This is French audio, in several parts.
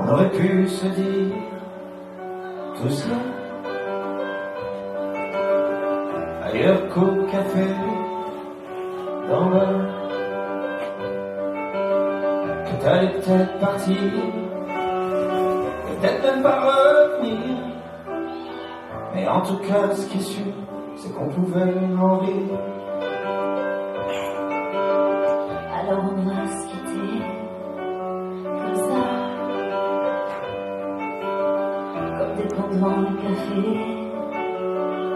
On aurait pu se dire tout ça ailleurs qu'au café d'en bas, que t'allais peut-être partir, peut-être même pas revenir, mais en tout cas ce qui est sûr c'est qu'on pouvait en rire. Alors on va se quitter comme ça, comme des plans devant le café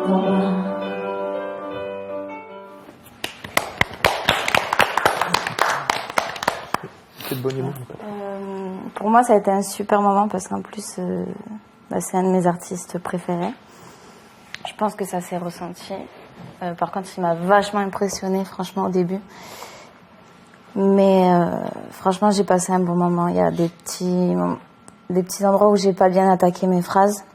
d'en bas. Pour moi, ça a été un super moment parce qu'en plus, c'est un de mes artistes préférés. Je pense que ça s'est ressenti. Par contre, il m'a vachement impressionnée, franchement, au début. Mais franchement, j'ai passé un bon moment. Il y a des petits endroits où j'ai pas bien attaqué mes phrases.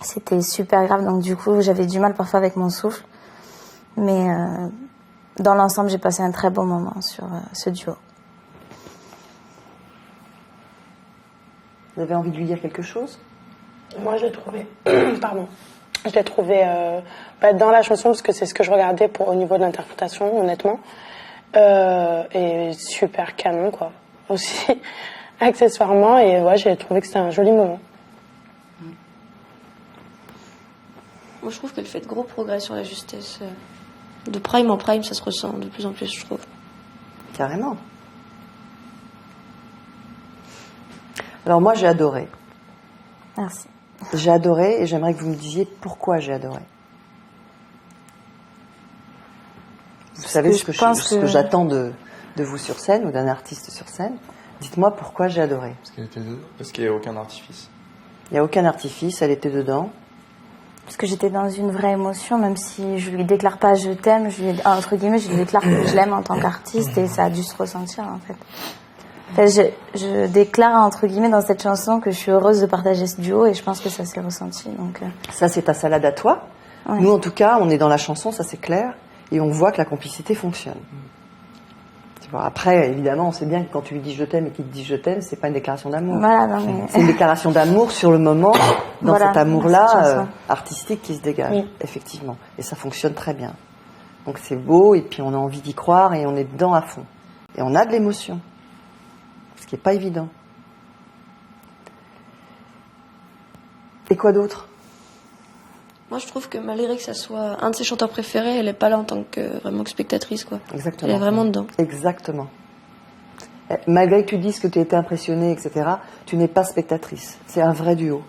C'était super grave, donc du coup, j'avais du mal parfois avec mon souffle. Mais dans l'ensemble, j'ai passé un très bon moment sur ce duo. Vous avez envie de lui dire quelque chose? Moi, je l'ai trouvé... Pardon. Je l'ai trouvé dans la chanson, parce que c'est ce que je regardais au niveau de l'interprétation, honnêtement. Et super canon, quoi. Aussi, accessoirement. Et ouais, j'ai trouvé que c'était un joli moment. Moi, je trouve qu'elle fait de gros progrès sur la justesse. De prime en prime, ça se ressent de plus en plus, je trouve. Carrément. Alors moi, j'ai adoré. Merci. J'ai adoré et j'aimerais que vous me disiez pourquoi j'ai adoré. Vous savez ce que j'attends de vous sur scène ou d'un artiste sur scène. Dites-moi pourquoi j'ai adoré. Parce qu'il n'y a aucun artifice. Il n'y a aucun artifice, elle était dedans. Parce que j'étais dans une vraie émotion, même si je lui déclare pas je t'aime, entre guillemets, je lui déclare que je l'aime en tant qu'artiste et ça a dû se ressentir en fait. Enfin, je déclare entre guillemets dans cette chanson que je suis heureuse de partager ce duo et je pense que ça s'est ressenti. Donc, Ça, c'est ta salade à toi. Ouais. Nous, en tout cas, on est dans la chanson, ça c'est clair, et on voit que la complicité fonctionne. Tu vois, après, évidemment, on sait bien que quand tu lui dis je t'aime et qu'il te dit je t'aime, c'est pas une déclaration d'amour. Voilà, non, mais... C'est une déclaration d'amour sur le moment, dans voilà, cet amour-là artistique qui se dégage, oui. Effectivement. Et ça fonctionne très bien. Donc c'est beau, et puis on a envie d'y croire, et on est dedans à fond. Et on a de l'émotion. Ce qui n'est pas évident. Et quoi d'autre? Moi, je trouve que malgré que ça soit un de ses chanteurs préférés, elle n'est pas là en tant que vraiment que spectatrice, quoi. Exactement. Elle est vraiment dedans. Exactement. Malgré que tu dises que tu étais impressionnée, etc., tu n'es pas spectatrice. C'est un vrai duo.